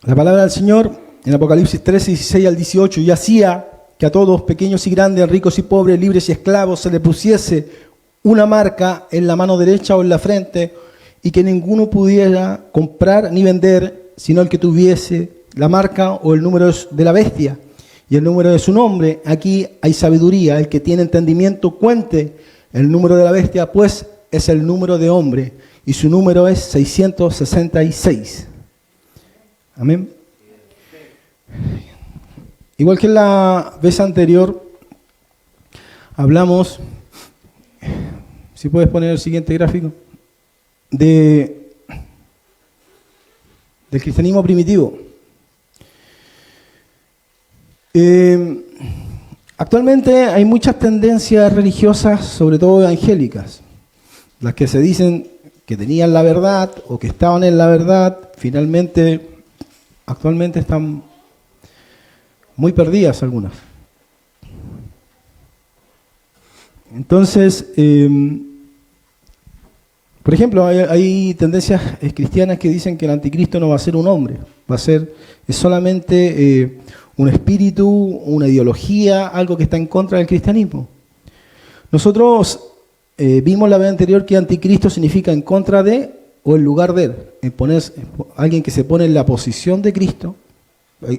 La palabra del Señor en Apocalipsis 13, 16 al 18, y hacía que a todos, pequeños y grandes, ricos y pobres, libres y esclavos, se le pusiese una marca en la mano derecha o en la frente, y que ninguno pudiera comprar ni vender, sino el que tuviese la marca o el número de la bestia y el número de su nombre. Aquí hay sabiduría. El que tiene entendimiento cuente el número de la bestia, pues es el número de hombre, y su número es 666. Amén. Igual que en la vez anterior, hablamos, si puedes poner el siguiente gráfico, del cristianismo primitivo. Actualmente hay muchas tendencias religiosas, sobre todo evangélicas, las que se dicen que tenían la verdad o que estaban en la verdad, finalmente, actualmente están muy perdidas algunas. Entonces, por ejemplo, hay tendencias cristianas que dicen que el anticristo no va a ser un hombre, es solamente un espíritu, una ideología, algo que está en contra del cristianismo. Nosotros vimos la vez anterior que anticristo significa en contra de o en lugar de él. Alguien que se pone en la posición de Cristo.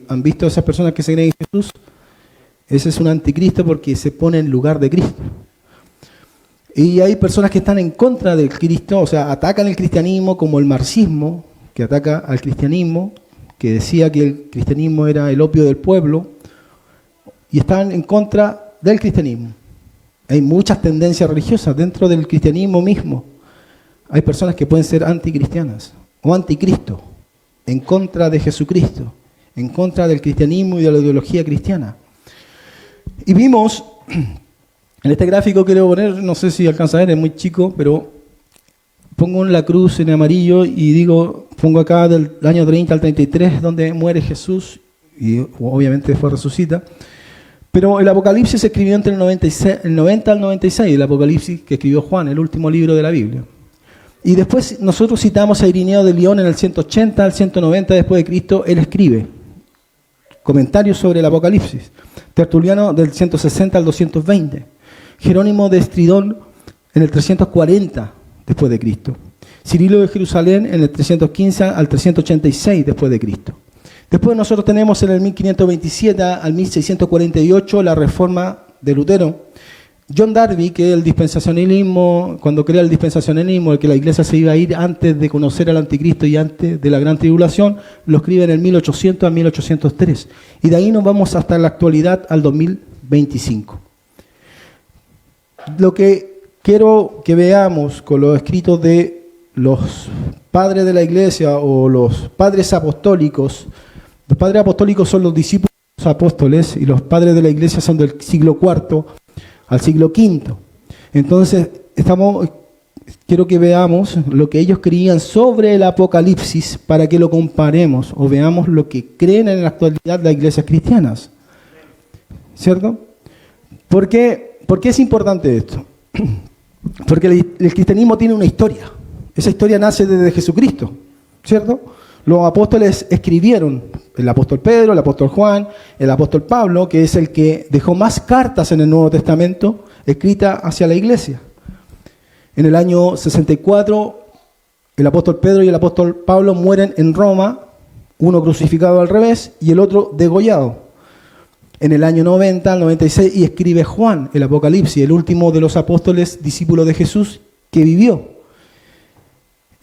¿Han visto esas personas que se creen en Jesús? Ese es un anticristo porque se pone en lugar de Cristo. Y hay personas que están en contra del Cristo, o sea, atacan el cristianismo, como el marxismo, que ataca al cristianismo, que decía que el cristianismo era el opio del pueblo, y están en contra del cristianismo. Hay muchas tendencias religiosas dentro del cristianismo mismo. Hay personas que pueden ser anticristianas o anticristo, en contra de Jesucristo, en contra del cristianismo y de la ideología cristiana. Y vimos, en este gráfico quiero poner, no sé si alcanza a ver, es muy chico, pero pongo la cruz en amarillo y digo, pongo acá del año 30 al 33, donde muere Jesús, y obviamente después resucita. Pero el Apocalipsis se escribió entre el 90 al 96, el Apocalipsis que escribió Juan, el último libro de la Biblia. Y después nosotros citamos a Irineo de Lyon en el 180 al 190 después de Cristo, él escribe comentarios sobre el Apocalipsis. Tertuliano del 160 al 220. Jerónimo de Estridón en el 340 después de Cristo. Cirilo de Jerusalén en el 315 al 386 después de Cristo. Después nosotros tenemos en el 1527 al 1648 la reforma de Lutero. John Darby, que es el dispensacionalismo, cuando crea el dispensacionalismo, el que la iglesia se iba a ir antes de conocer al anticristo y antes de la gran tribulación, lo escribe en el 1800 a 1803. Y de ahí nos vamos hasta la actualidad, al 2025. Lo que quiero que veamos con los escritos de los padres de la iglesia o los padres apostólicos son los discípulos de los apóstoles y los padres de la iglesia son del siglo IV al siglo V. Entonces, quiero que veamos lo que ellos creían sobre el Apocalipsis para que lo comparemos o veamos lo que creen en la actualidad las iglesias cristianas. ¿Cierto? ¿Por qué es importante esto? Porque el cristianismo tiene una historia. Esa historia nace desde Jesucristo, ¿cierto? Los apóstoles escribieron, el apóstol Pedro, el apóstol Juan, el apóstol Pablo, que es el que dejó más cartas en el Nuevo Testamento escritas hacia la iglesia. En el año 64, el apóstol Pedro y el apóstol Pablo mueren en Roma, uno crucificado al revés y el otro degollado. En el año 90 al 96, y escribe Juan, el Apocalipsis, el último de los apóstoles, discípulo de Jesús, que vivió.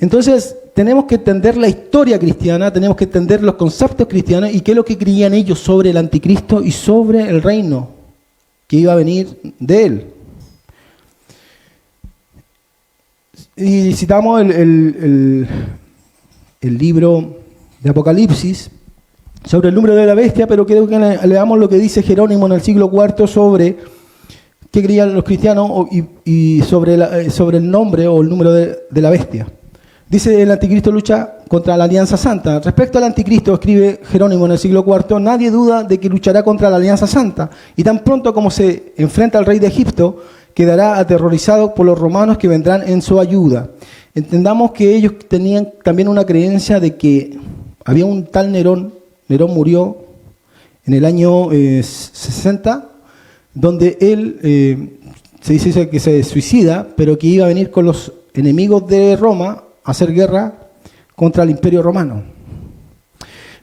Entonces, tenemos que entender la historia cristiana, tenemos que entender los conceptos cristianos y qué es lo que creían ellos sobre el anticristo y sobre el reino que iba a venir de él. Y citamos el libro de Apocalipsis sobre el número de la bestia, pero quiero que leamos lo que dice Jerónimo en el siglo IV sobre qué creían los cristianos y sobre el nombre o el número de la bestia. Dice: el anticristo lucha contra la alianza santa. Respecto al anticristo, escribe Jerónimo en el siglo IV, nadie duda de que luchará contra la alianza santa, y tan pronto como se enfrenta al rey de Egipto, quedará aterrorizado por los romanos que vendrán en su ayuda. Entendamos que ellos tenían también una creencia de que Había un tal Nerón, Nerón murió en el año 60, donde él se dice que se suicida, pero que iba a venir con los enemigos de Roma a hacer guerra contra el Imperio Romano.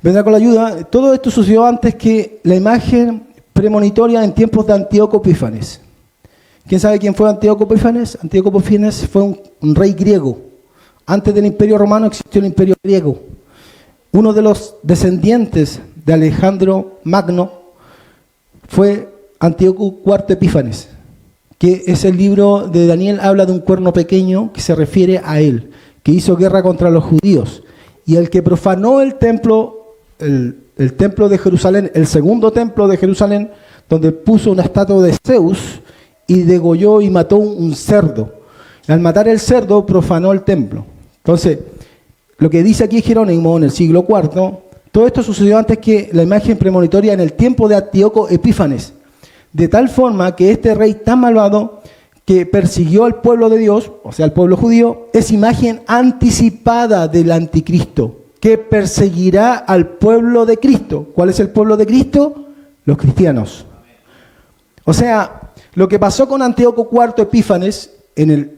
Vendrá con la ayuda. Todo esto sucedió antes que la imagen premonitoria en tiempos de Antíoco Epífanes. ¿Quién sabe quién fue Antíoco Epífanes? Antíoco Epífanes fue un rey griego. Antes del Imperio Romano existió el Imperio griego. Uno de los descendientes de Alejandro Magno fue Antíoco IV Epífanes, que es el libro de Daniel, habla de un cuerno pequeño que se refiere a él, que hizo guerra contra los judíos, y el que profanó el templo, el templo de Jerusalén, el segundo templo de Jerusalén, donde puso una estatua de Zeus y degolló y mató un cerdo. Al matar el cerdo profanó el templo. Entonces, lo que dice aquí Jerónimo en el siglo IV, todo esto sucedió antes que la imagen premonitoria en el tiempo de Antíoco Epífanes, de tal forma que este rey tan malvado que persiguió al pueblo de Dios, o sea, al pueblo judío, es imagen anticipada del anticristo, que perseguirá al pueblo de Cristo. ¿Cuál es el pueblo de Cristo? Los cristianos. O sea, lo que pasó con Antíoco IV Epífanes en el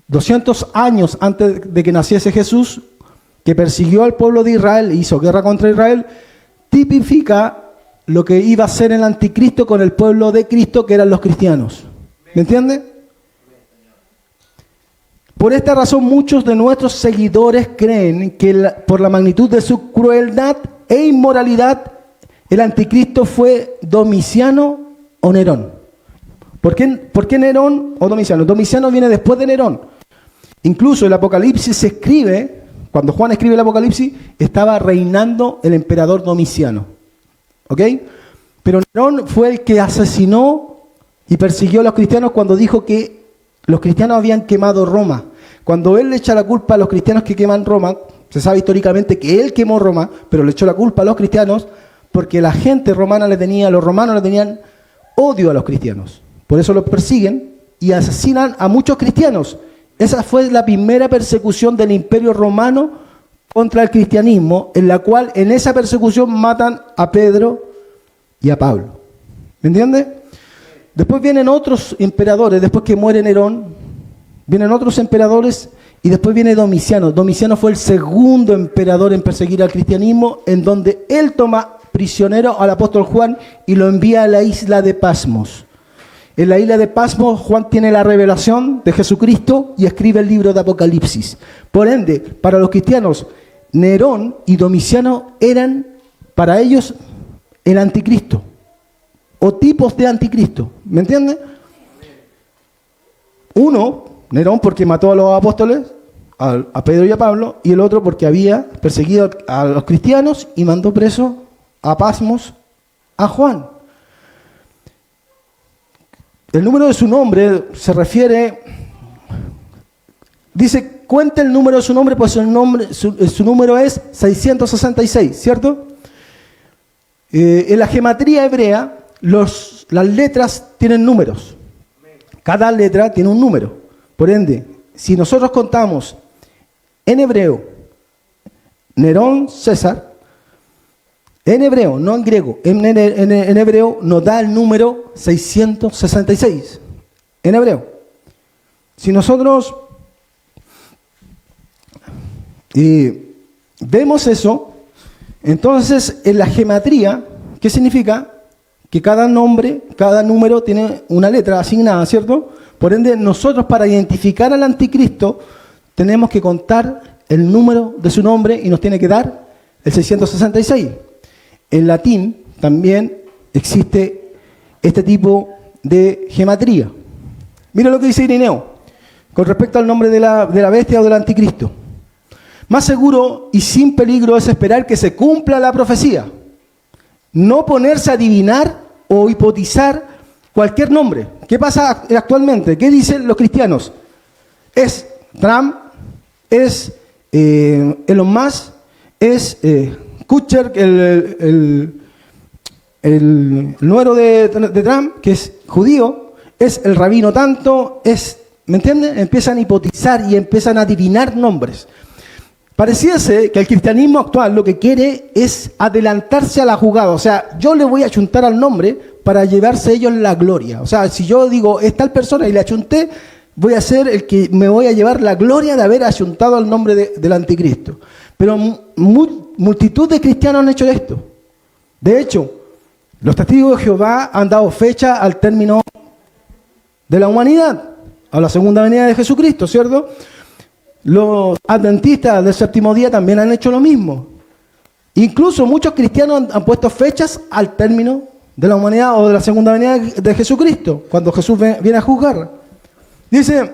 200 años antes de que naciese Jesús, que persiguió al pueblo de Israel e hizo guerra contra Israel, tipifica lo que iba a ser el anticristo con el pueblo de Cristo, que eran los cristianos. ¿Me entiende? Por esta razón, muchos de nuestros seguidores creen que por la magnitud de su crueldad e inmoralidad, el anticristo fue Domiciano o Nerón. ¿Por qué Nerón o Domiciano? Domiciano viene después de Nerón. Incluso el Apocalipsis se escribe, cuando Juan escribe el Apocalipsis, estaba reinando el emperador Domiciano. ¿Ok? Pero Nerón fue el que asesinó y persiguió a los cristianos cuando dijo que los cristianos habían quemado Roma. Cuando él le echa la culpa a los cristianos que queman Roma, se sabe históricamente que él quemó Roma, pero le echó la culpa a los cristianos porque la gente romana los romanos le tenían odio a los cristianos. Por eso los persiguen y asesinan a muchos cristianos. Esa fue la primera persecución del Imperio Romano contra el cristianismo, en la cual en esa persecución matan a Pedro y a Pablo. ¿Me entiende? Después vienen otros emperadores, después que muere Nerón, vienen otros emperadores y después viene Domiciano. Domiciano fue el segundo emperador en perseguir al cristianismo, en donde él toma prisionero al apóstol Juan y lo envía a la isla de Pasmos. En la isla de Pasmos, Juan tiene la revelación de Jesucristo y escribe el libro de Apocalipsis. Por ende, para los cristianos, Nerón y Domiciano eran, para ellos, el anticristo, o tipos de anticristo. ¿Me entienden? Uno, Nerón, porque mató a los apóstoles, a Pedro y a Pablo, y el otro porque había perseguido a los cristianos y mandó preso a Pasmos a Juan. El número de su nombre se refiere, dice, cuenta el número de su nombre, pues su número es 666, ¿cierto? En la gematría hebrea, las letras tienen números. Cada letra tiene un número. Por ende, si nosotros contamos en hebreo, Nerón, César, en hebreo, no en griego, en hebreo nos da el número 666, en hebreo. Si nosotros vemos eso, entonces en la gematría, ¿qué significa? Que cada nombre, cada número tiene una letra asignada, ¿cierto? Por ende, nosotros para identificar al anticristo tenemos que contar el número de su nombre y nos tiene que dar el 666. En latín también existe este tipo de gematría. Mira lo que dice Irineo con respecto al nombre de la bestia o del anticristo. Más seguro y sin peligro es esperar que se cumpla la profecía. No ponerse a adivinar o hipotizar cualquier nombre. ¿Qué pasa actualmente? ¿Qué dicen los cristianos? Es Trump, es Elon Musk, es Kutcher, el nuero de Trump, que es judío, es el rabino tanto, ¿me entienden? Empiezan a hipotizar y empiezan a adivinar nombres. Pareciese que el cristianismo actual lo que quiere es adelantarse a la jugada. O sea, yo le voy a achuntar al nombre para llevarse ellos la gloria. O sea, si yo digo, es tal persona y le achunté, voy a ser el que me voy a llevar la gloria de haber achuntado al nombre del anticristo. Pero multitud de cristianos han hecho esto. De hecho, los testigos de Jehová han dado fecha al término de la humanidad, a la segunda venida de Jesucristo, ¿cierto? Los adventistas del séptimo día también han hecho lo mismo. Incluso muchos cristianos han puesto fechas al término de la humanidad o de la segunda venida de Jesucristo, cuando Jesús viene a juzgar. Dice,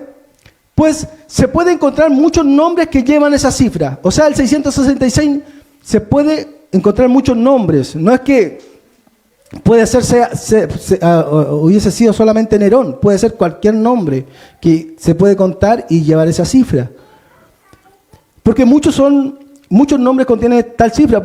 pues se puede encontrar muchos nombres que llevan esa cifra. O sea, el 666 se puede encontrar muchos nombres. No es que puede ser, hubiese sido solamente Nerón, puede ser cualquier nombre que se puede contar y llevar esa cifra. Porque muchos nombres contienen tal cifra.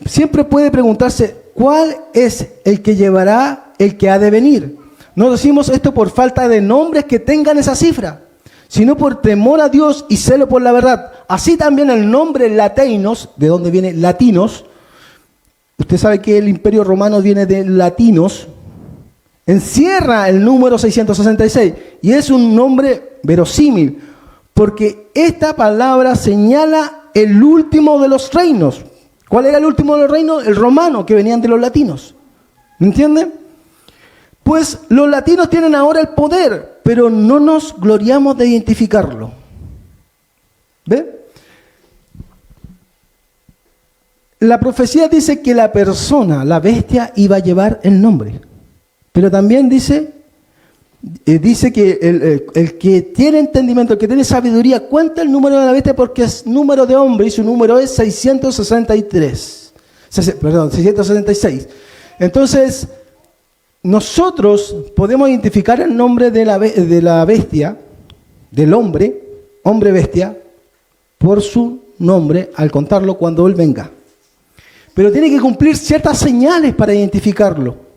Siempre puede preguntarse, ¿cuál es el que llevará el que ha de venir? No decimos esto por falta de nombres que tengan esa cifra, sino por temor a Dios y celo por la verdad. Así también el nombre latinos, de donde viene latinos, usted sabe que el Imperio Romano viene de latinos, encierra el número 666 y es un nombre verosímil, porque esta palabra señala el último de los reinos. ¿Cuál era el último de los reinos? El romano, que venían de los latinos. ¿Me entienden? Pues los latinos tienen ahora el poder, pero no nos gloriamos de identificarlo. ¿Ve? La profecía dice que la persona, la bestia, iba a llevar el nombre. Pero también dice que el que tiene entendimiento, el que tiene sabiduría, cuenta el número de la bestia porque es número de hombre y su número es 666. Entonces, nosotros podemos identificar el nombre de la bestia, del hombre bestia, por su nombre al contarlo cuando él venga. Pero tiene que cumplir ciertas señales para identificarlo.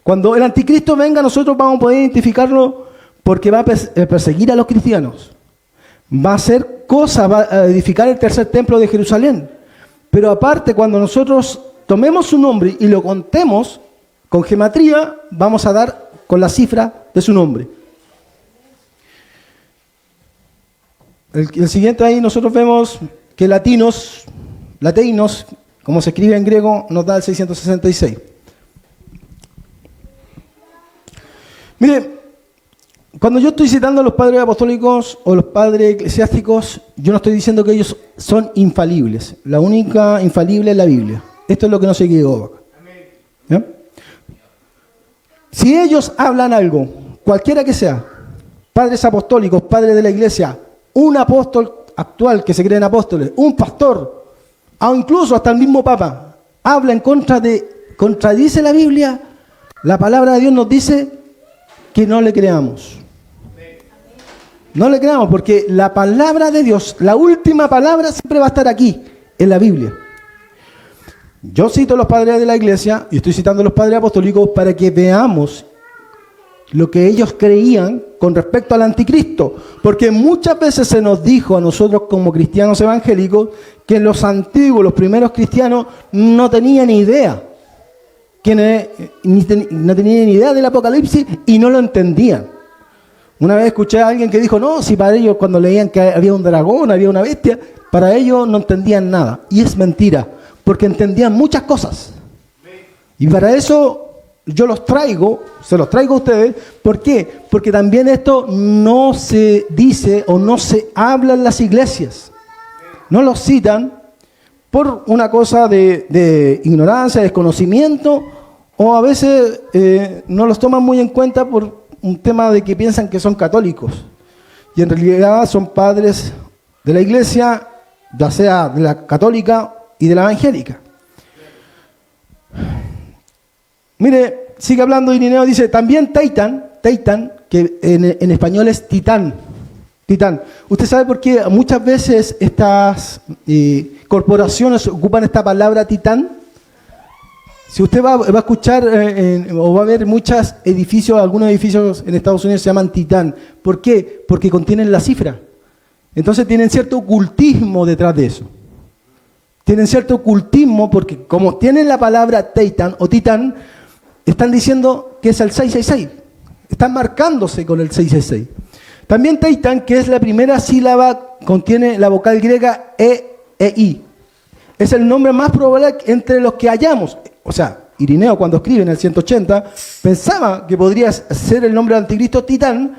Cuando el anticristo venga, nosotros vamos a poder identificarlo porque va a perseguir a los cristianos. Va a hacer cosas, va a edificar el tercer templo de Jerusalén. Pero aparte, cuando nosotros tomemos su nombre y lo contemos con gematría, vamos a dar con la cifra de su nombre. El siguiente ahí nosotros vemos que latinos, como se escribe en griego, nos da el 666. Mire, cuando yo estoy citando a los padres apostólicos o los padres eclesiásticos, yo no estoy diciendo que ellos son infalibles. La única infalible es la Biblia. Esto es lo que no se equivoca. ¿Ya? Si ellos hablan algo, cualquiera que sea, padres apostólicos, padres de la iglesia, un apóstol actual que se creen apóstoles, un pastor, o incluso hasta el mismo Papa, habla contradice la Biblia, la palabra de Dios nos dice que no le creamos. No le creamos porque la palabra de Dios, la última palabra siempre va a estar aquí, en la Biblia. Yo cito a los padres de la iglesia y estoy citando a los padres apostólicos para que veamos lo que ellos creían con respecto al anticristo. Porque muchas veces se nos dijo a nosotros como cristianos evangélicos que los antiguos, los primeros cristianos, no tenían idea. No tenían idea del Apocalipsis y no lo entendían. Una vez escuché a alguien que dijo, no, si para ellos cuando leían que había un dragón, había una bestia, para ellos no entendían nada. Y es mentira, porque entendían muchas cosas. Y para eso yo se los traigo a ustedes. ¿Por qué? Porque también esto no se dice o no se habla en las iglesias. No lo citan por una cosa de ignorancia, desconocimiento, o a veces no los toman muy en cuenta por un tema de que piensan que son católicos. Y en realidad son padres de la iglesia, ya sea de la católica y de la evangélica. Mire, sigue hablando Irineo, dice, también Taitan, que en español es titán. ¿Usted sabe por qué muchas veces estas corporaciones ocupan esta palabra titán? Si usted va a escuchar o va a ver muchos edificios, algunos edificios en Estados Unidos se llaman titán. ¿Por qué? Porque contienen la cifra. Entonces tienen cierto ocultismo detrás de eso. Tienen cierto ocultismo porque como tienen la palabra Titán o Titán, están diciendo que es el 666. Están marcándose con el 666. También Titán, que es la primera sílaba, contiene la vocal griega E e I. Es el nombre más probable entre los que hallamos. O sea, Irineo cuando escribe en el 180 pensaba que podría ser el nombre del anticristo Titán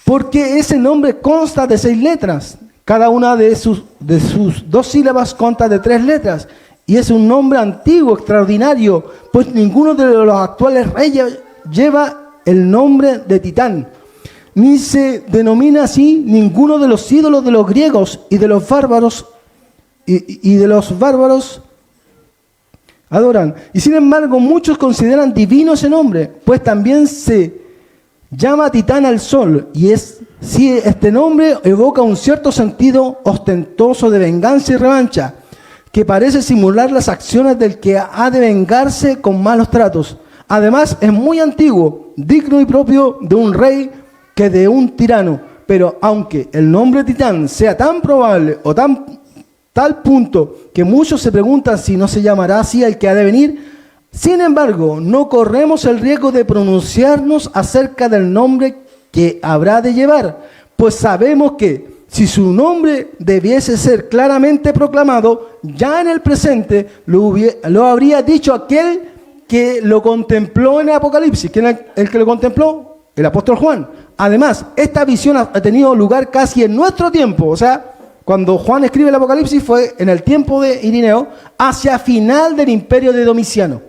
porque ese nombre consta de 6 letras. Cada una de sus 2 sílabas consta de 3 letras. Y es un nombre antiguo, extraordinario, pues ninguno de los actuales reyes lleva el nombre de Titán. Ni se denomina así ninguno de los ídolos de los griegos y de los bárbaros y de los bárbaros adoran. Y sin embargo, muchos consideran divino ese nombre, pues también se llama Titán al sol, y si este nombre evoca un cierto sentido ostentoso de venganza y revancha, que parece simular las acciones del que ha de vengarse con malos tratos. Además, es muy antiguo, digno y propio de un rey que de un tirano. Pero aunque el nombre Titán sea tan probable o tal punto que muchos se preguntan si no se llamará así el que ha de venir, sin embargo, no corremos el riesgo de pronunciarnos acerca del nombre que habrá de llevar, pues sabemos que si su nombre debiese ser claramente proclamado, ya en el presente lo habría dicho aquel que lo contempló en el Apocalipsis. ¿Quién es el que lo contempló? El apóstol Juan. Además, esta visión ha tenido lugar casi en nuestro tiempo, o sea, cuando Juan escribe el Apocalipsis fue en el tiempo de Irineo, hacia final del imperio de Domiciano.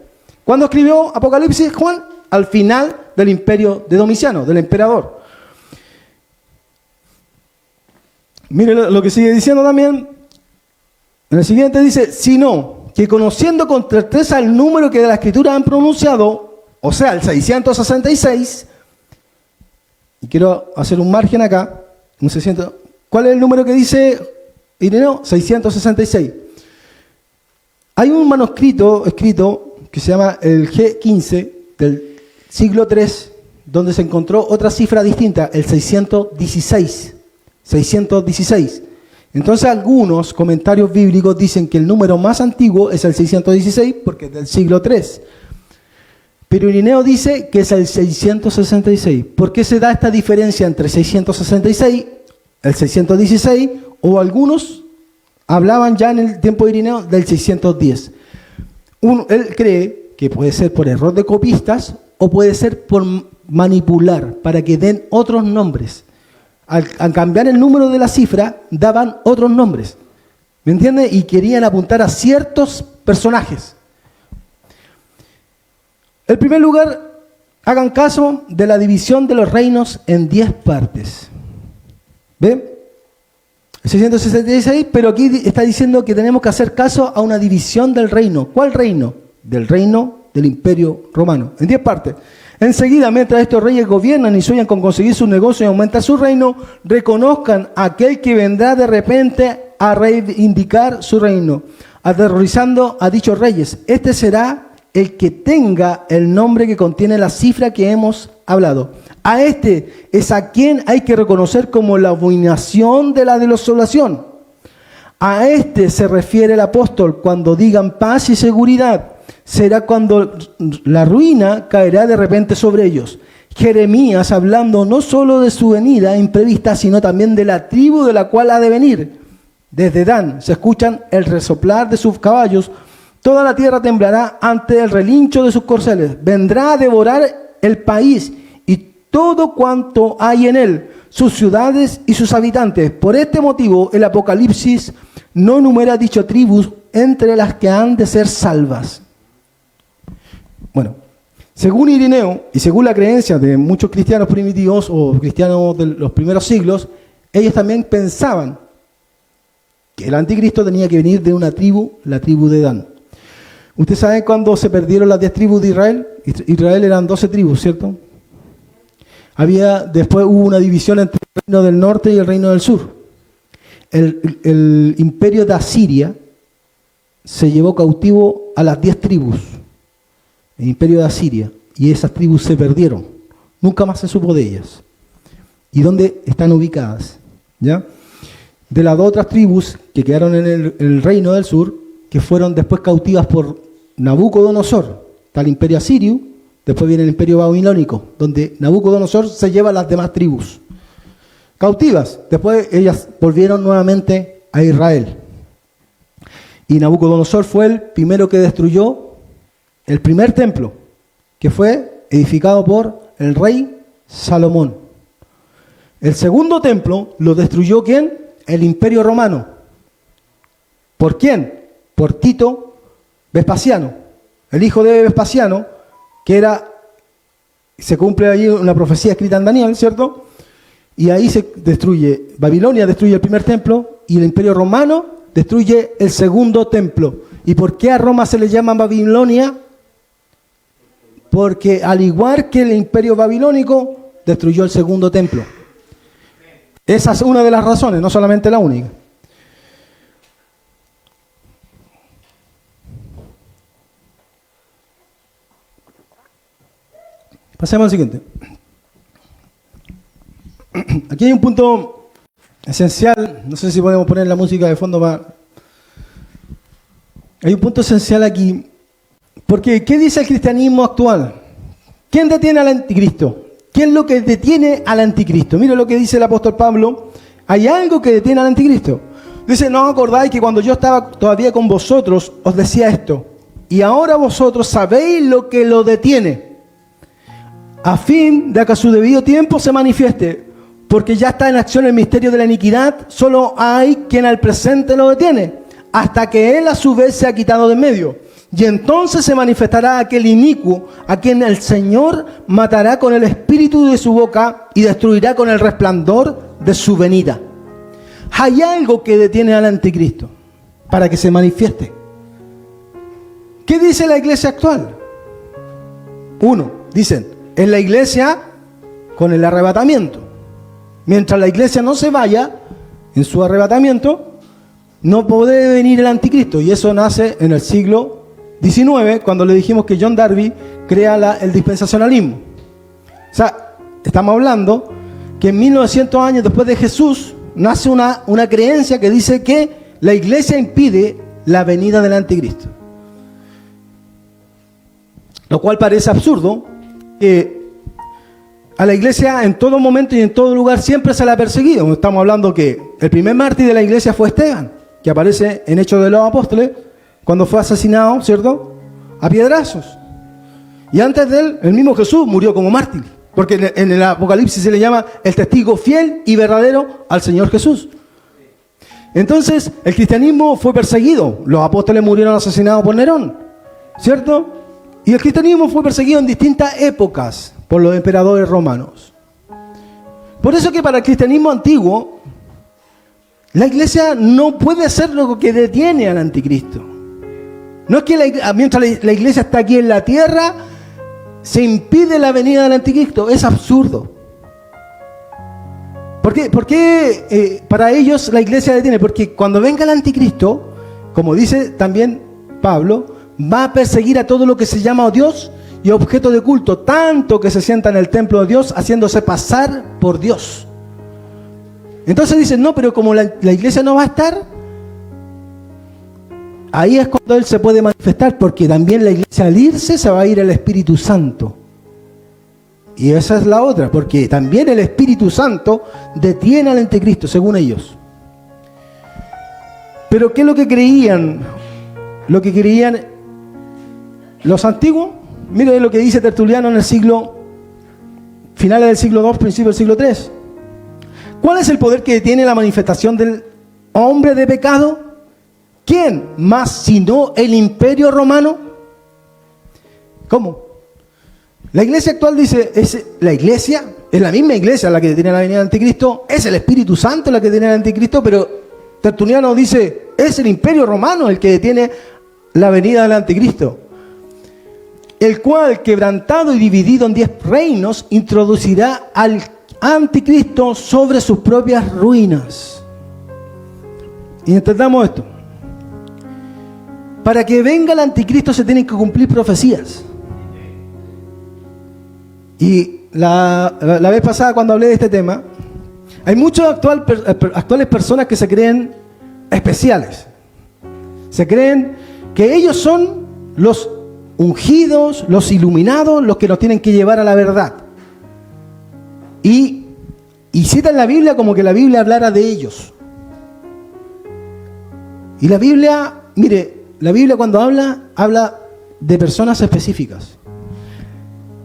¿Cuándo escribió Apocalipsis Juan? Al final del imperio de Domiciano, del emperador. Mire lo que sigue diciendo también. En el siguiente dice, sino que conociendo con certeza el número que de la Escritura han pronunciado, o sea, el 666, y quiero hacer un margen acá, un 600. ¿Cuál es el número que dice Irineo? 666. Hay un manuscrito escrito que se llama el G15 del siglo III, donde se encontró otra cifra distinta, el 616. 616. Entonces algunos comentarios bíblicos dicen que el número más antiguo es el 616 porque es del siglo III. Pero Irineo dice que es el 666. ¿Por qué se da esta diferencia entre 666 el 616, o algunos hablaban ya en el tiempo de Irineo del 610? Él cree que puede ser por error de copistas o puede ser por manipular para que den otros nombres. Al cambiar el número de la cifra, daban otros nombres. ¿Me entiende? Y querían apuntar a ciertos personajes. En primer lugar, hagan caso de la división de los reinos en 10 partes. ¿Ven? 666, pero aquí está diciendo que tenemos que hacer caso a una división del reino. ¿Cuál reino? Del reino del Imperio Romano, en 10 partes. Enseguida, mientras estos reyes gobiernan y sueñan con conseguir su negocio y aumentar su reino, reconozcan a aquel que vendrá de repente a reivindicar su reino, aterrorizando a dichos reyes. Este será el que tenga el nombre que contiene la cifra que hemos hablado. A este es a quien hay que reconocer como la abominación de la desolación. A este se refiere el apóstol cuando digan paz y seguridad. Será cuando la ruina caerá de repente sobre ellos. Jeremías hablando no solo de su venida imprevista, sino también de la tribu de la cual ha de venir. Desde Dan se escuchan el resoplar de sus caballos. Toda la tierra temblará ante el relincho de sus corceles. Vendrá a devorar el país y todo cuanto hay en él, sus ciudades y sus habitantes. Por este motivo, el Apocalipsis no numera dicho tribus entre las que han de ser salvas. Bueno, según Irineo y según la creencia de muchos cristianos primitivos o cristianos de los primeros siglos, ellos también pensaban que el anticristo tenía que venir de una tribu, la tribu de Dan. ¿Ustedes saben cuándo se perdieron las 10 tribus de Israel? Israel eran 12 tribus, ¿cierto? Después hubo una división entre el reino del norte y el reino del sur. El imperio de Asiria se llevó cautivo a las 10 tribus. El imperio de Asiria. Y esas tribus se perdieron. Nunca más se supo de ellas. ¿Y dónde están ubicadas? ¿Ya? de las dos otras tribus que quedaron en el reino del sur, que fueron después cautivas por Nabucodonosor. Está el imperio asirio, después viene el imperio babilónico, donde Nabucodonosor se lleva a las demás tribus cautivas. Después ellas volvieron nuevamente a Israel. Y Nabucodonosor fue el primero que destruyó el primer templo, que fue edificado por el rey Salomón. El segundo templo lo destruyó ¿quién? El Imperio Romano. ¿Por quién? Por Tito Vespasiano, el hijo de Vespasiano, que se cumple allí una profecía escrita en Daniel, ¿cierto? Y ahí se destruye, Babilonia destruye el primer templo y el Imperio Romano destruye el segundo templo. ¿Y por qué a Roma se le llama Babilonia? Porque al igual que el Imperio Babilónico, destruyó el segundo templo. Esa es una de las razones, no solamente la única. Pasemos al siguiente. Aquí hay un punto esencial, no sé si podemos poner la música de fondo para... Hay un punto esencial aquí, porque ¿qué dice el cristianismo actual? ¿Quién detiene al anticristo? ¿Qué es lo que detiene al anticristo? Mira lo que dice el apóstol Pablo, hay algo que detiene al anticristo. Dice, ¿no os acordáis que cuando yo estaba todavía con vosotros os decía esto? Y ahora vosotros sabéis lo que lo detiene, a fin de que a su debido tiempo se manifieste, porque ya está en acción el misterio de la iniquidad, solo hay quien al presente lo detiene, hasta que él a su vez se ha quitado de en medio. Y entonces se manifestará aquel inicuo, a quien el Señor matará con el espíritu de su boca y destruirá con el resplandor de su venida. Hay algo que detiene al anticristo para que se manifieste. ¿Qué dice la iglesia actual? Dicen, es la iglesia con el arrebatamiento. Mientras la iglesia no se vaya en su arrebatamiento, no puede venir el anticristo. Y eso nace en el siglo XIX, cuando le dijimos que John Darby crea el dispensacionalismo. O sea, estamos hablando que en 1900 años después de Jesús nace una creencia que dice que la iglesia impide la venida del anticristo. Lo cual parece absurdo, que a la iglesia en todo momento y en todo lugar siempre se la ha perseguido. Estamos hablando que el primer mártir de la iglesia fue Esteban, que aparece en Hechos de los Apóstoles, cuando fue asesinado, ¿cierto?, a piedrazos. Y antes de él, el mismo Jesús murió como mártir, porque en el Apocalipsis se le llama el testigo fiel y verdadero al Señor Jesús. Entonces, el cristianismo fue perseguido. Los apóstoles murieron asesinados por Nerón, ¿cierto? Y el cristianismo fue perseguido en distintas épocas por los emperadores romanos. Por eso que para el cristianismo antiguo, la iglesia no puede ser lo que detiene al anticristo. No es que mientras la iglesia está aquí en la tierra, se impide la venida del anticristo. Es absurdo. ¿Por qué para ellos la iglesia detiene? Porque cuando venga el anticristo, como dice también Pablo, va a perseguir a todo lo que se llama Dios y objeto de culto, tanto que se sienta en el templo de Dios haciéndose pasar por Dios. Entonces dicen, no, pero como la iglesia no va a estar, ahí es cuando Él se puede manifestar, porque también la iglesia al irse se va a ir el Espíritu Santo. Y esa es la otra, porque también el Espíritu Santo detiene al anticristo, según ellos. Pero ¿qué es lo que creían? Lo que creían los antiguos. Mire lo que dice Tertuliano en el finales del siglo II, principio del siglo III. ¿Cuál es el poder que detiene la manifestación del hombre de pecado? ¿Quién más sino el Imperio Romano? ¿Cómo? La iglesia actual dice, es la misma iglesia la que detiene la venida del anticristo, es el Espíritu Santo la que detiene al anticristo, pero Tertuliano dice, es el Imperio Romano el que detiene la venida del anticristo, el cual, quebrantado y dividido en 10 reinos, introducirá al anticristo sobre sus propias ruinas. Y entendamos esto. Para que venga el anticristo se tienen que cumplir profecías. Y la vez pasada cuando hablé de este tema, Hay muchas actuales personas que se creen especiales. Se creen que ellos son los ungidos, los iluminados, los que nos tienen que llevar a la verdad. Y citan la Biblia como que la Biblia hablara de ellos. Y la Biblia, mire, la Biblia cuando habla de personas específicas.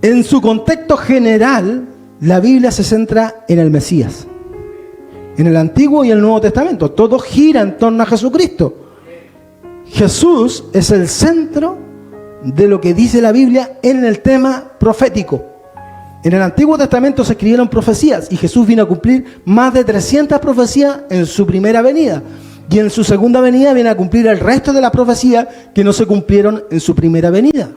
En su contexto general, la Biblia se centra en el Mesías. En el Antiguo y el Nuevo Testamento, todo gira en torno a Jesucristo. Jesús es el centro de lo que dice la Biblia en el tema profético. En el Antiguo Testamento se escribieron profecías y Jesús vino a cumplir más de 300 profecías en su primera venida. Y en su segunda venida viene a cumplir el resto de las profecías que no se cumplieron en su primera venida.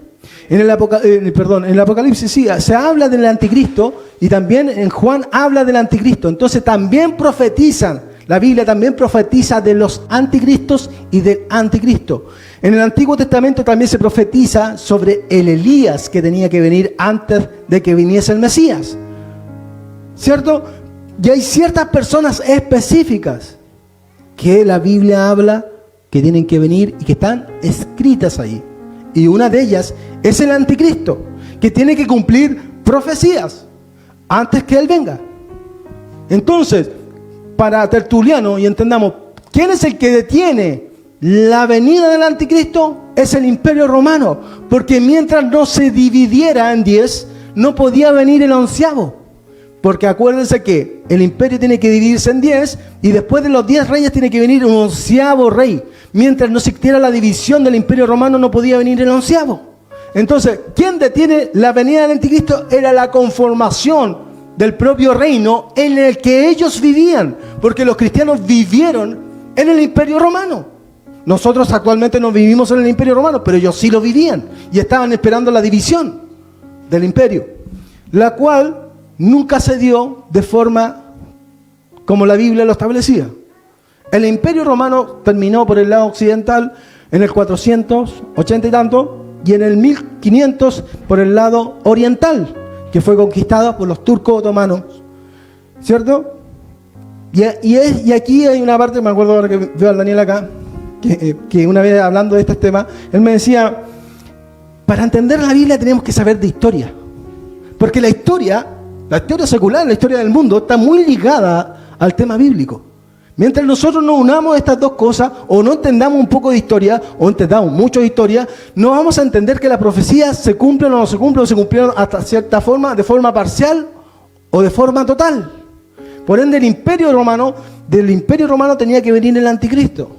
En el Apocalipsis sí, se habla del anticristo y también en Juan habla del anticristo. Entonces también profetizan, la Biblia también profetiza de los anticristos y del anticristo. En el Antiguo Testamento también se profetiza sobre el Elías que tenía que venir antes de que viniese el Mesías. ¿Cierto? Y hay ciertas personas específicas que la Biblia habla que tienen que venir y que están escritas ahí. Y una de ellas es el anticristo, que tiene que cumplir profecías antes que él venga. Entonces, para Tertuliano, y entendamos, ¿quién es el que detiene la venida del anticristo? Es el Imperio Romano, porque mientras no se dividiera en 10, no podía venir el 11º. Porque acuérdense que el imperio tiene que dividirse en 10 y después de los 10 reyes tiene que venir un 11º rey. Mientras no existiera la división del Imperio Romano no podía venir el 11º. Entonces, ¿quién detiene la venida del anticristo? Era la conformación del propio reino en el que ellos vivían. Porque los cristianos vivieron en el Imperio Romano. Nosotros actualmente no vivimos en el Imperio Romano, pero ellos sí lo vivían. Y estaban esperando la división del imperio. La cual nunca se dio de forma como la Biblia lo establecía. El Imperio Romano terminó por el lado occidental en el 480 y tanto, y en el 1500 por el lado oriental, que fue conquistado por los turcos otomanos, ¿cierto? Y aquí hay una parte, me acuerdo ahora que veo al Daniel acá, que una vez hablando de este tema, él me decía, para entender la Biblia tenemos que saber de historia, porque la historia secular, la historia del mundo, está muy ligada al tema bíblico. Mientras nosotros no unamos estas dos cosas, o no entendamos un poco de historia, o entendamos mucho de historia, no vamos a entender que las profecías se cumplen o no se cumplen, o se cumplieron hasta cierta forma, de forma parcial o de forma total. Por ende, del Imperio Romano tenía que venir el anticristo.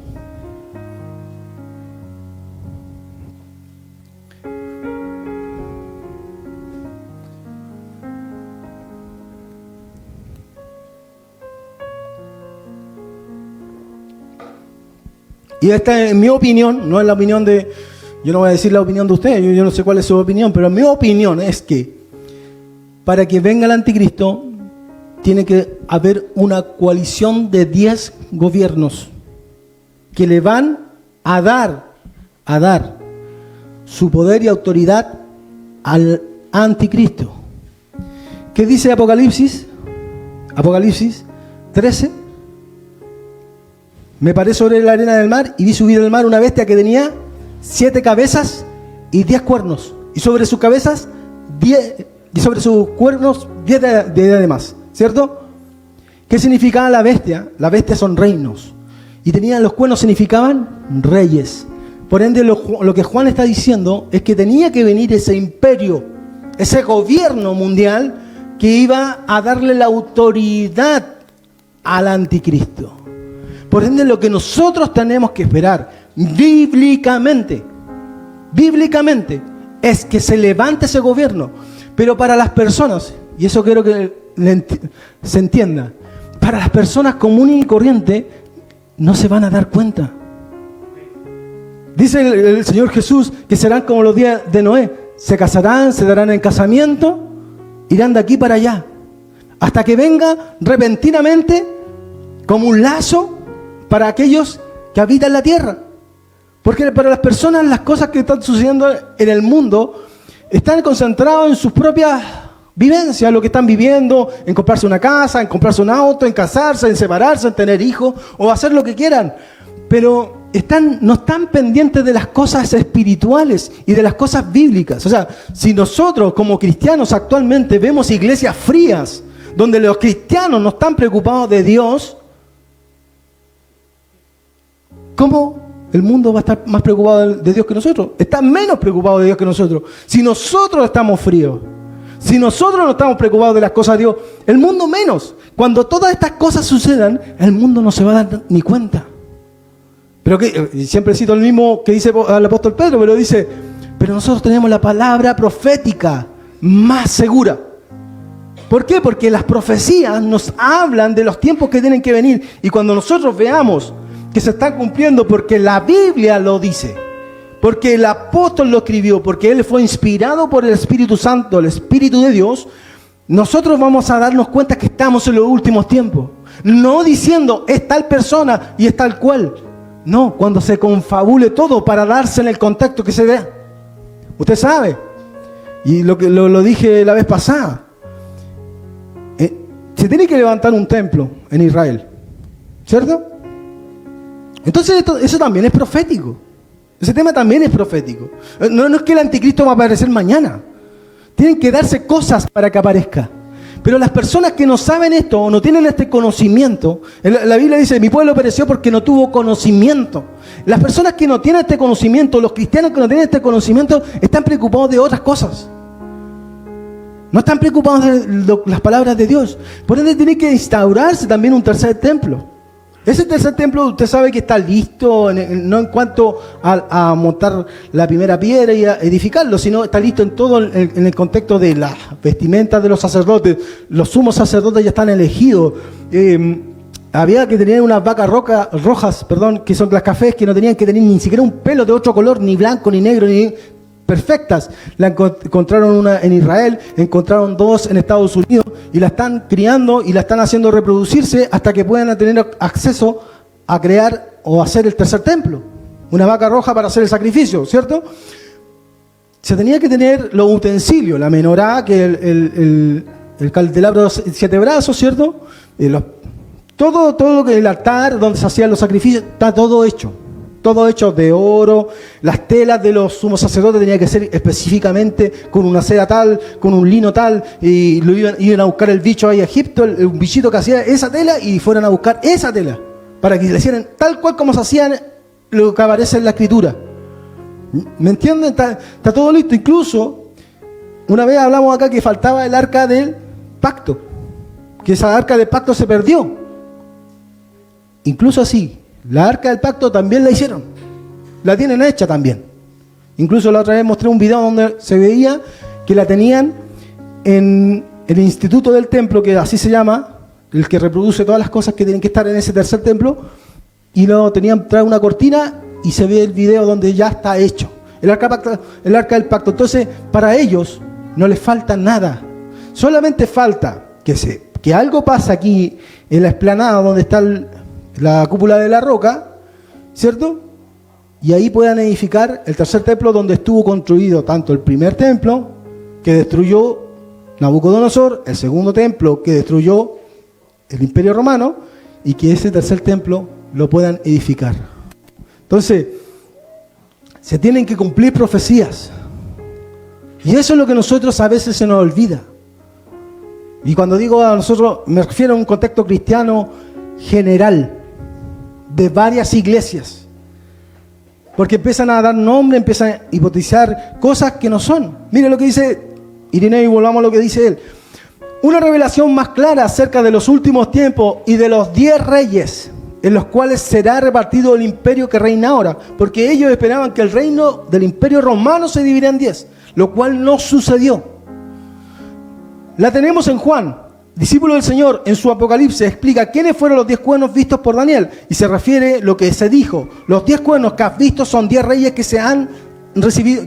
Y esta es mi opinión, no es la opinión de... Yo no voy a decir la opinión de ustedes, yo no sé cuál es su opinión, pero mi opinión es que para que venga el anticristo tiene que haber una coalición de 10 gobiernos que le van a dar su poder y autoridad al anticristo. ¿Qué dice Apocalipsis? Apocalipsis 13. Me paré sobre la arena del mar y vi subir del mar una bestia que tenía 7 cabezas y 10 cuernos. Y sobre sus cabezas 10, y sobre sus cuernos 10 de además. ¿Cierto? ¿Qué significaba la bestia? La bestia son reinos. Y tenían los cuernos significaban reyes. Por ende, lo que Juan está diciendo es que tenía que venir ese imperio, ese gobierno mundial que iba a darle la autoridad al anticristo. Por ende, lo que nosotros tenemos que esperar bíblicamente, es que se levante ese gobierno. Pero para las personas, y eso quiero que se entienda, para las personas comunes y corrientes, no se van a dar cuenta. Dice el Señor Jesús que serán como los días de Noé. Se casarán, se darán en casamiento, irán de aquí para allá. Hasta que venga repentinamente como un lazo para aquellos que habitan la tierra. Porque para las personas las cosas que están sucediendo en el mundo están concentradas en sus propias vivencia, lo que están viviendo, en comprarse una casa, en comprarse un auto, en casarse, en separarse, en tener hijos o hacer lo que quieran. Pero no están pendientes de las cosas espirituales y de las cosas bíblicas. O sea, si nosotros como cristianos actualmente vemos iglesias frías, donde los cristianos no están preocupados de Dios, ¿cómo el mundo va a estar más preocupado de Dios que nosotros? Está menos preocupado de Dios que nosotros. Si nosotros estamos fríos, si nosotros no estamos preocupados de las cosas de Dios, el mundo menos. Cuando todas estas cosas sucedan, el mundo no se va a dar ni cuenta. Pero que siempre cito el mismo que dice el apóstol Pedro, pero dice, pero nosotros tenemos la palabra profética más segura. ¿Por qué? Porque las profecías nos hablan de los tiempos que tienen que venir. Y cuando nosotros veamos que se están cumpliendo porque la Biblia lo dice, porque el apóstol lo escribió, porque él fue inspirado por el Espíritu Santo, el Espíritu de Dios, nosotros vamos a darnos cuenta que estamos en los últimos tiempos. No diciendo es tal persona y es tal cual. No, cuando se confabule todo para darse en el contexto que se dé. Usted sabe, y lo dije la vez pasada, se tiene que levantar un templo en Israel, ¿cierto? Entonces eso también es profético. Ese tema también es profético. No es que el anticristo va a aparecer mañana. Tienen que darse cosas para que aparezca. Pero las personas que no saben esto o no tienen este conocimiento, la Biblia dice, mi pueblo pereció porque no tuvo conocimiento. Las personas que no tienen este conocimiento, los cristianos que no tienen este conocimiento, están preocupados de otras cosas. No están preocupados de las palabras de Dios. Por ende tiene que instaurarse también un tercer templo. Ese tercer templo usted sabe que está listo, no en cuanto a montar la primera piedra y a edificarlo, sino está listo en todo en el contexto de las vestimentas de los sacerdotes. Los sumos sacerdotes ya están elegidos. Había que tener unas vacas rojas, que son las cafés, que no tenían que tener ni siquiera un pelo de otro color, ni blanco, ni negro, ni perfectas. La encontraron una en Israel, encontraron dos en Estados Unidos y la están criando y la están haciendo reproducirse hasta que puedan tener acceso a crear o hacer el tercer templo. Una vaca roja para hacer el sacrificio, ¿cierto? Se tenía que tener los utensilios, la menorá, que el candelabro de 7 brazos, ¿cierto? Todo lo que el altar donde se hacían los sacrificios, está todo hecho. Todo hecho de oro. Las telas de los sumos sacerdotes tenían que ser específicamente con una seda tal, con un lino tal, y iban a buscar el bicho ahí a Egipto, un bichito que hacía esa tela, y fueran a buscar esa tela, para que le hicieran tal cual como se hacían lo que aparece en la Escritura. ¿Me entienden? Está todo listo. Incluso, una vez hablamos acá que faltaba el arca del pacto, que esa arca del pacto se perdió. Incluso así, la arca del pacto también la hicieron. La tienen hecha también. Incluso la otra vez mostré un video donde se veía que la tenían en el instituto del templo, que así se llama, el que reproduce todas las cosas que tienen que estar en ese tercer templo, y lo tenían tras una cortina y se ve el video donde ya está hecho. El arca del pacto. Entonces, para ellos no les falta nada. Solamente falta que algo pasa aquí en la explanada donde está la cúpula de la roca, ¿cierto? Y ahí puedan edificar el tercer templo donde estuvo construido tanto el primer templo que destruyó Nabucodonosor, el segundo templo que destruyó el Imperio Romano, y que ese tercer templo lo puedan edificar. Entonces, se tienen que cumplir profecías. Y eso es lo que nosotros a veces se nos olvida. Y cuando digo a nosotros, me refiero a un contexto cristiano general, de varias iglesias, porque empiezan a dar nombre, empiezan a hipotizar cosas que no son. Mire lo que dice Irineo, y volvamos a lo que dice él. Una revelación más clara acerca de los últimos tiempos y de los 10 reyes en los cuales será repartido el imperio que reina ahora, porque ellos esperaban que el reino del imperio romano se dividiera en 10, lo cual no sucedió. La tenemos en Juan, discípulo del Señor, en su Apocalipsis explica quiénes fueron los 10 cuernos vistos por Daniel, y se refiere a lo que se dijo: los 10 cuernos que has visto son 10 reyes que se han recibido,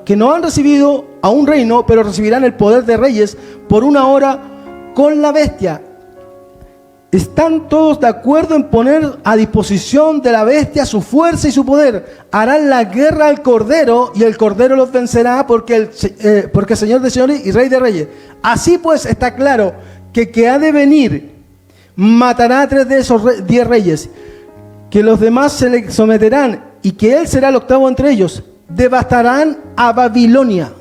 que no han recibido a un reino, pero recibirán el poder de reyes por una hora con la bestia. están todos de acuerdo en poner a disposición de la bestia su fuerza y su poder. Harán la guerra al Cordero y el Cordero los vencerá porque Señor de señores y Rey de reyes. Así pues está claro que ha de venir, matará a 3 de esos 10 reyes, que los demás se le someterán y que él será el octavo entre ellos. Devastarán a Babilonia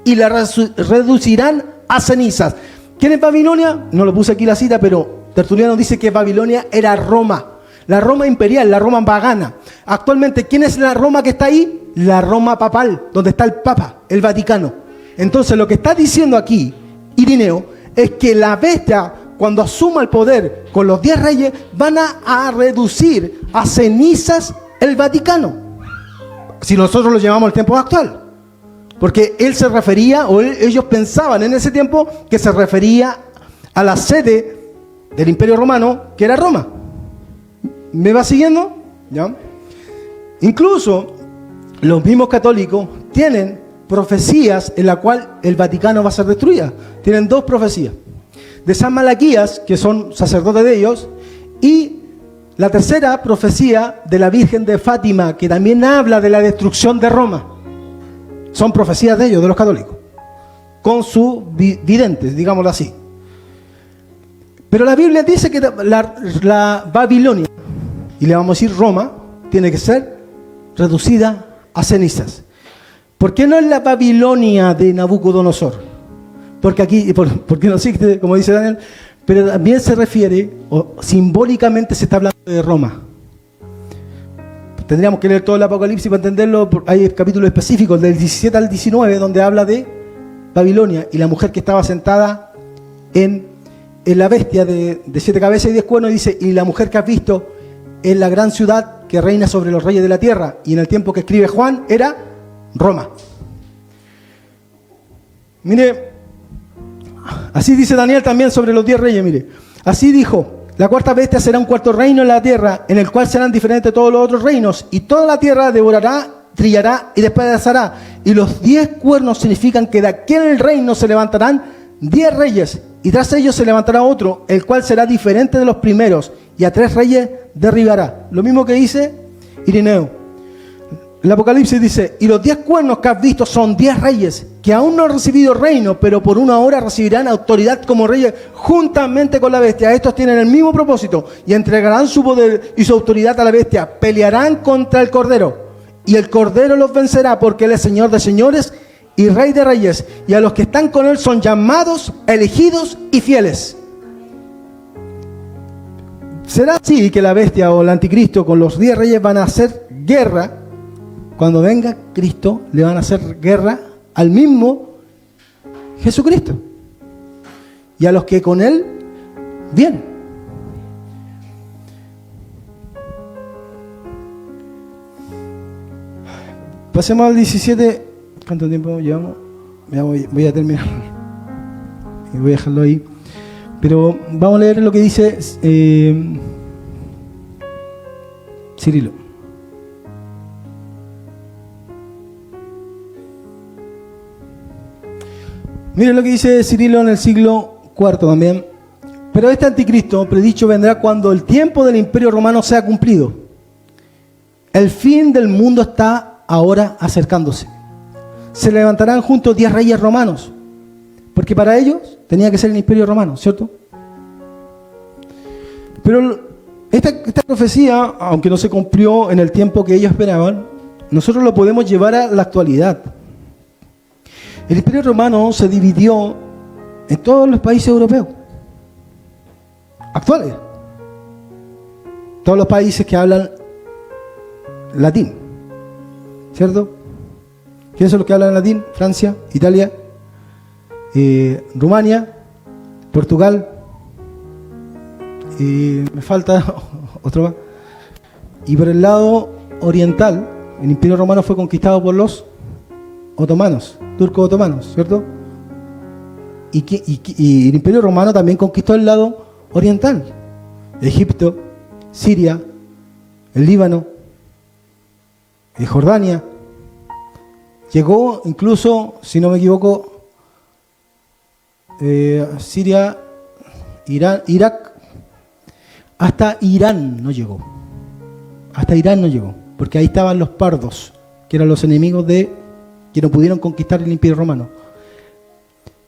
y la reducirán a cenizas. ¿Quién es Babilonia? No lo puse aquí la cita, pero Tertuliano dice que Babilonia era Roma, la Roma imperial, la Roma pagana. Actualmente, ¿quién es la Roma que está ahí? La Roma papal, donde está el Papa, el Vaticano. Entonces, lo que está diciendo aquí Irineo es que la bestia, cuando asuma el poder con los 10 reyes, van a reducir a cenizas el Vaticano. Si nosotros lo llamamos el tiempo actual. Porque él se refería, o ellos pensaban en ese tiempo que se refería a la sede del Imperio Romano, que era Roma. ¿Me va siguiendo? ¿Ya? Incluso los mismos católicos tienen profecías en la cual el Vaticano va a ser destruida. Tienen 2 profecías. De San Malaquías, que son sacerdotes de ellos, y la tercera profecía de la Virgen de Fátima, que también habla de la destrucción de Roma. Son profecías de ellos, de los católicos, con sus videntes, digámoslo así. Pero la Biblia dice que la Babilonia, y le vamos a decir Roma, tiene que ser reducida a cenizas. ¿Por qué no es la Babilonia de Nabucodonosor? Porque aquí, porque no existe, como dice Daniel, pero también se refiere, o simbólicamente se está hablando de Roma. Tendríamos que leer todo el Apocalipsis para entenderlo. Hay capítulos específicos del 17 al 19 donde habla de Babilonia y la mujer que estaba sentada en la bestia de 7 cabezas y 10 cuernos. Dice, y la mujer que has visto es la gran ciudad que reina sobre los reyes de la tierra. Y en el tiempo que escribe Juan era Roma. Mire, así dice Daniel también sobre los 10 reyes. Mire, así dijo: la cuarta bestia será un cuarto reino en la tierra, en el cual serán diferentes todos los otros reinos, y toda la tierra devorará, trillará y despedazará. Y los 10 cuernos significan que de aquel reino se levantarán 10 reyes, y tras ellos se levantará otro, el cual será diferente de los primeros, y a 3 reyes derribará. Lo mismo que dice Irineo. El Apocalipsis dice, y los 10 cuernos que has visto son 10 reyes, que aún no han recibido reino, pero por una hora recibirán autoridad como reyes juntamente con la bestia. Estos tienen el mismo propósito y entregarán su poder y su autoridad a la bestia. Pelearán contra el Cordero y el Cordero los vencerá, porque Él es Señor de señores y Rey de reyes. Y a los que están con Él son llamados, elegidos y fieles. ¿Será así que la bestia o el anticristo con los 10 reyes van a hacer guerra? Cuando venga Cristo, le van a hacer guerra al mismo Jesucristo y a los que con Él vienen. Pasemos al 17. ¿Cuánto tiempo llevamos? Ya voy a terminar. Y voy a dejarlo ahí. Pero vamos a leer lo que dice Cirilo. Miren lo que dice Cirilo en el siglo IV también. Pero este anticristo predicho vendrá cuando el tiempo del Imperio Romano sea cumplido. El fin del mundo está ahora acercándose. Se levantarán juntos 10 reyes romanos, porque para ellos tenía que ser el Imperio Romano, ¿cierto? Pero esta profecía, aunque no se cumplió en el tiempo que ellos esperaban, nosotros lo podemos llevar a la actualidad. El Imperio Romano se dividió en todos los países europeos actuales. Todos los países que hablan latín, ¿cierto? ¿Quiénes son los que hablan latín? Francia, Italia, Rumania, Portugal, y me falta otro más. Y por el lado oriental, el Imperio Romano fue conquistado por los otomanos, turcos otomanos, ¿cierto? Y el Imperio Romano también conquistó el lado oriental, Egipto, Siria, el Líbano, Jordania. Llegó incluso, si no me equivoco, Siria, Irán, Irak, hasta Irán no llegó. Hasta Irán no llegó, porque ahí estaban los pardos, que eran los enemigos que no pudieron conquistar el Imperio Romano.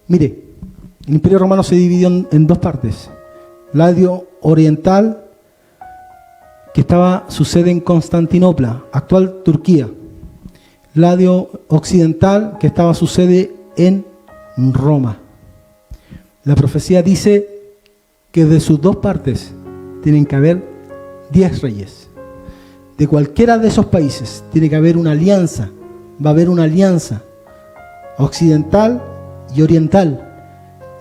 Mire, el Imperio Romano se dividió en dos partes. El lado oriental, que su sede en Constantinopla, actual Turquía. El lado occidental, que estaba su sede en Roma. La profecía dice que de sus dos partes tienen que haber 10 reyes. De cualquiera de esos países tiene que haber una alianza. Va a haber una alianza occidental y oriental.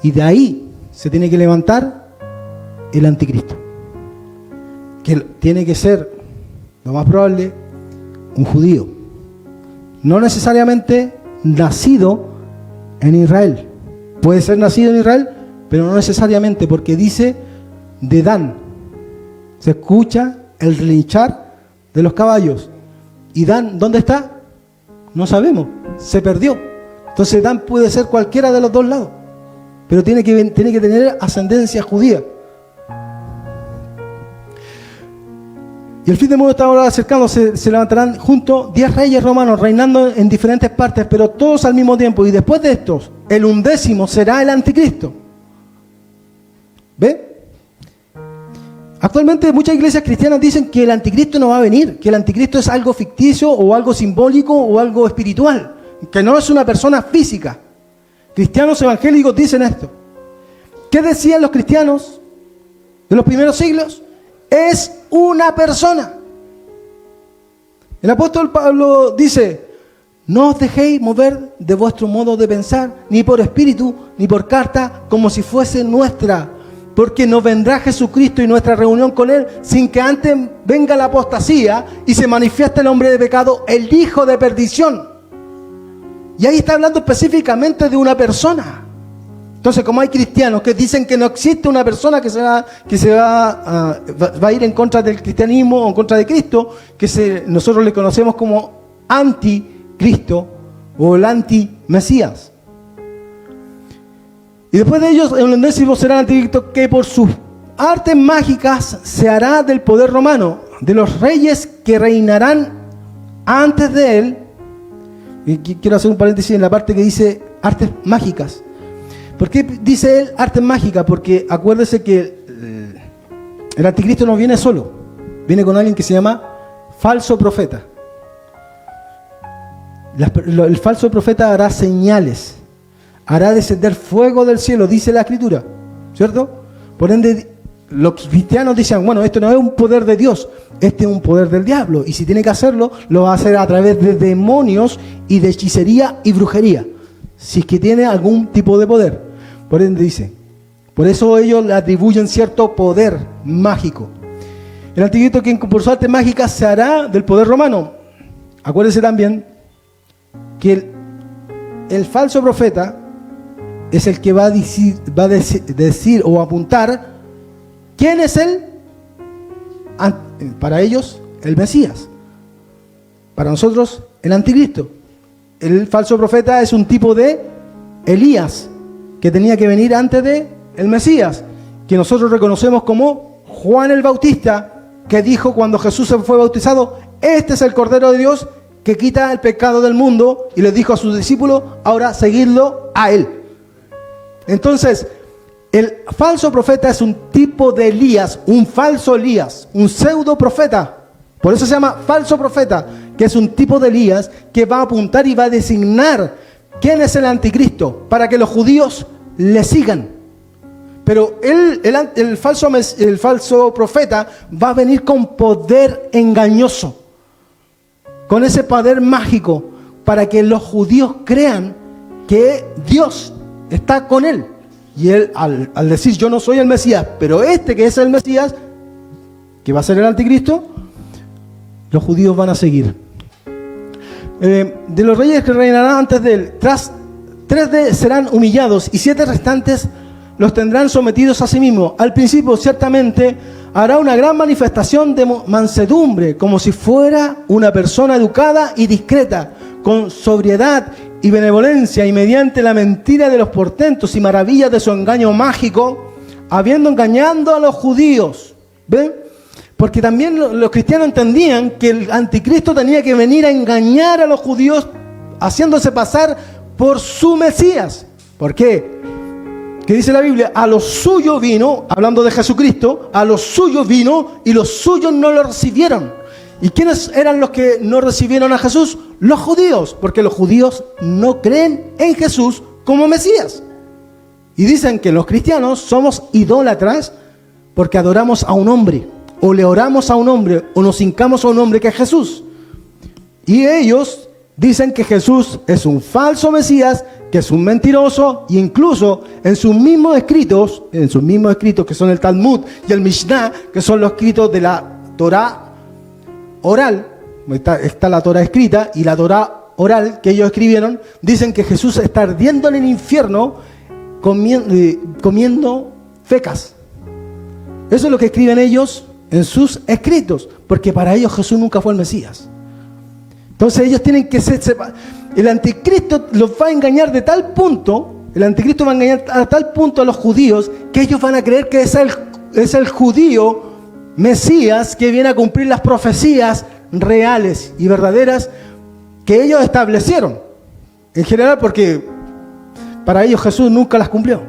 Y de ahí se tiene que levantar el anticristo. Que tiene que ser, lo más probable, un judío. No necesariamente nacido en Israel. Puede ser nacido en Israel, pero no necesariamente, porque dice de Dan. Se escucha el relinchar de los caballos. ¿Y Dan dónde está? No sabemos, se perdió. Entonces Dan puede ser cualquiera de los dos lados, pero tiene que tener ascendencia judía. Y el fin del mundo está ahora acercándose, se levantarán juntos 10 reyes romanos reinando en diferentes partes, pero todos al mismo tiempo. Y después de estos, el 11º será el anticristo. ¿Ve? Actualmente muchas iglesias cristianas dicen que el anticristo no va a venir, que el anticristo es algo ficticio o algo simbólico o algo espiritual, que no es una persona física. Cristianos evangélicos dicen esto. ¿Qué decían los cristianos de los primeros siglos? Es una persona. El apóstol Pablo dice: no os dejéis mover de vuestro modo de pensar, ni por espíritu, ni por carta, como si fuese nuestra, porque no vendrá Jesucristo y nuestra reunión con Él sin que antes venga la apostasía y se manifieste el hombre de pecado, el hijo de perdición. Y ahí está hablando específicamente de una persona. Entonces, como hay cristianos que dicen que no existe una persona que va a ir en contra del cristianismo o en contra de Cristo, nosotros le conocemos como anticristo o el anti-mesías. Y después de ellos, el 11º será el anticristo, que por sus artes mágicas se hará del poder romano, de los reyes que reinarán antes de él. Y quiero hacer un paréntesis en la parte que dice artes mágicas. ¿Por qué dice él artes mágicas? Porque acuérdese que el anticristo no viene solo, viene con alguien que se llama falso profeta. El falso profeta hará señales, hará descender fuego del cielo, dice la Escritura, ¿cierto? Por ende, los cristianos dicen, bueno, esto no es un poder de Dios, este es un poder del diablo, y si tiene que hacerlo, lo va a hacer a través de demonios y de hechicería y brujería, si es que tiene algún tipo de poder. Por ende dice, por eso ellos le atribuyen cierto poder mágico. El anticristo, quien por su arte mágica se hará del poder romano. Acuérdense también que el falso profeta es el que va a decir o apuntar quién es él. Para ellos, el Mesías. Para nosotros, el anticristo. El falso profeta es un tipo de Elías, que tenía que venir antes de el Mesías, que nosotros reconocemos como Juan el Bautista, que dijo cuando Jesús se fue bautizado: este es el Cordero de Dios que quita el pecado del mundo, y les dijo a sus discípulos: ahora seguidlo a él. Entonces, el falso profeta es un tipo de Elías, un falso Elías, un pseudo profeta. Por eso se llama falso profeta, que es un tipo de Elías que va a apuntar y va a designar quién es el anticristo, para que los judíos le sigan. Pero el falso profeta va a venir con poder engañoso, con ese poder mágico, para que los judíos crean que Dios está con él. Y él, al decir yo no soy el Mesías, pero este que es el Mesías, que va a ser el anticristo, los judíos van a seguir. De los reyes que reinarán antes de él, tras 3 serán humillados y 7 restantes los tendrán sometidos a sí mismos. Al principio ciertamente hará una gran manifestación de mansedumbre, como si fuera una persona educada y discreta, con sobriedad y benevolencia, y mediante la mentira de los portentos y maravillas de su engaño mágico, habiendo engañado a los judíos. ¿Ven? Porque también los cristianos entendían que el anticristo tenía que venir a engañar a los judíos haciéndose pasar por su Mesías. ¿Por qué? ¿Qué dice la Biblia? A los suyos vino, hablando de Jesucristo, a los suyos vino y los suyos no lo recibieron. ¿Y quiénes eran los que no recibieron a Jesús? Los judíos, porque los judíos no creen en Jesús como Mesías. Y dicen que los cristianos somos idólatras porque adoramos a un hombre, o le oramos a un hombre, o nos hincamos a un hombre que es Jesús. Y ellos dicen que Jesús es un falso Mesías, que es un mentiroso, e incluso en sus mismos escritos que son el Talmud y el Mishnah, que son los escritos de la Torá oral, está la Torá escrita y la Torá oral que ellos escribieron, dicen que Jesús está ardiendo en el infierno comiendo fecas. Eso es lo que escriben ellos en sus escritos, porque para ellos Jesús nunca fue el Mesías. Entonces ellos tienen que el anticristo los va a engañar de tal punto, el anticristo va a engañar a tal punto a los judíos, que ellos van a creer que es el judío Mesías que viene a cumplir las profecías reales y verdaderas que ellos establecieron. En general, porque para ellos Jesús nunca las cumplió.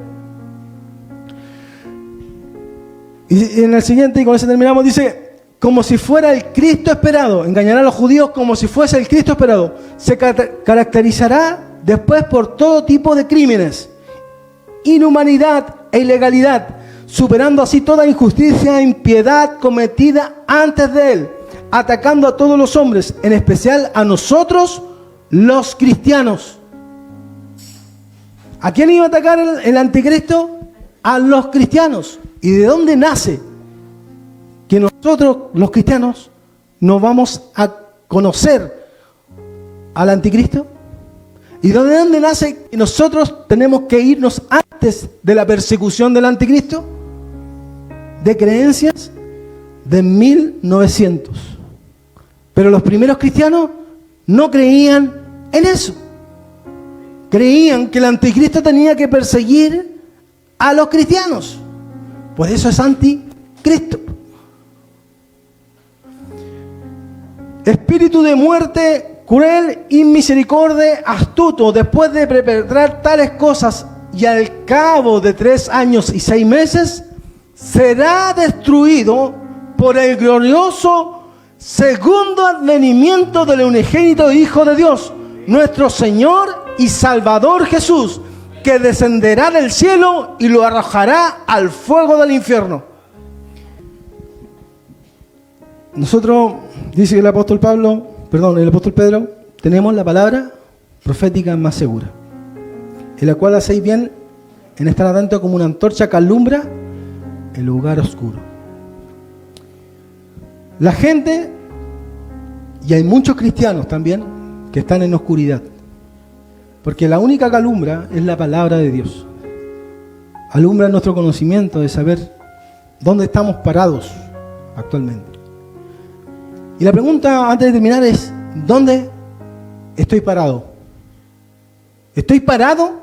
Y en el siguiente, y con ese terminamos, dice, como si fuera el Cristo esperado, engañará a los judíos como si fuese el Cristo esperado. Se caracterizará después por todo tipo de crímenes, inhumanidad e ilegalidad, superando así toda injusticia e impiedad cometida antes de él, atacando a todos los hombres, en especial a nosotros los cristianos. ¿A quién iba a atacar el anticristo? A los cristianos. ¿Y de dónde nace que nosotros los cristianos no vamos a conocer al anticristo? ¿Y de dónde nace que nosotros tenemos que irnos antes de la persecución del anticristo? De creencias de 1900. Pero los primeros cristianos no creían en eso. Creían que el anticristo tenía que perseguir a los cristianos. Por eso es anticristo. Espíritu de muerte, cruel, inmisericordia, astuto, después de perpetrar tales cosas y al cabo de 3 años y 6 meses, será destruido por el glorioso segundo advenimiento del unigénito Hijo de Dios, nuestro Señor y Salvador Jesús, que descenderá del cielo y lo arrojará al fuego del infierno. Nosotros, dice el apóstol Pedro, tenemos la palabra profética más segura, en la cual hacéis bien en estar atento como una antorcha que alumbra el lugar oscuro. La gente, y hay muchos cristianos también, que están en oscuridad, porque la única que alumbra es la palabra de Dios. Alumbra nuestro conocimiento de saber dónde estamos parados actualmente. Y la pregunta antes de terminar es, ¿dónde estoy parado? ¿Estoy parado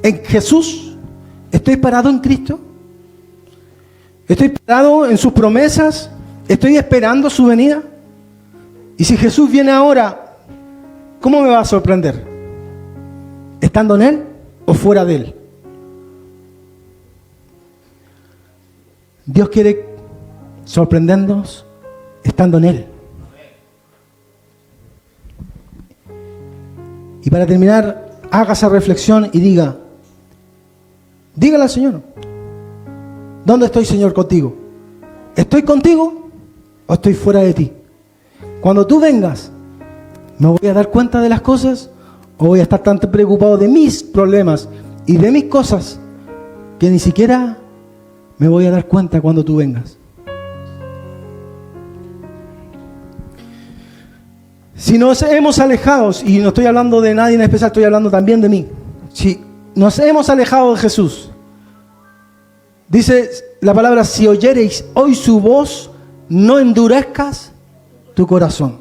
en Jesús? ¿Estoy parado en Cristo? ¿Estoy parado en sus promesas? ¿Estoy esperando su venida? Y si Jesús viene ahora, ¿cómo me va a sorprender? ¿Estando en Él o fuera de Él? Dios quiere sorprendernos estando en Él. Y para terminar, haga esa reflexión y dígale al Señor, ¿dónde estoy, Señor, contigo? ¿Estoy contigo o estoy fuera de ti? Cuando tú vengas, ¿me voy a dar cuenta de las cosas o voy a estar tan preocupado de mis problemas y de mis cosas que ni siquiera me voy a dar cuenta cuando tú vengas? Si nos hemos alejado, y no estoy hablando de nadie en especial, estoy hablando también de mí. Si nos hemos alejado de Jesús, dice la palabra, si oyereis hoy su voz, no endurezcas tu corazón.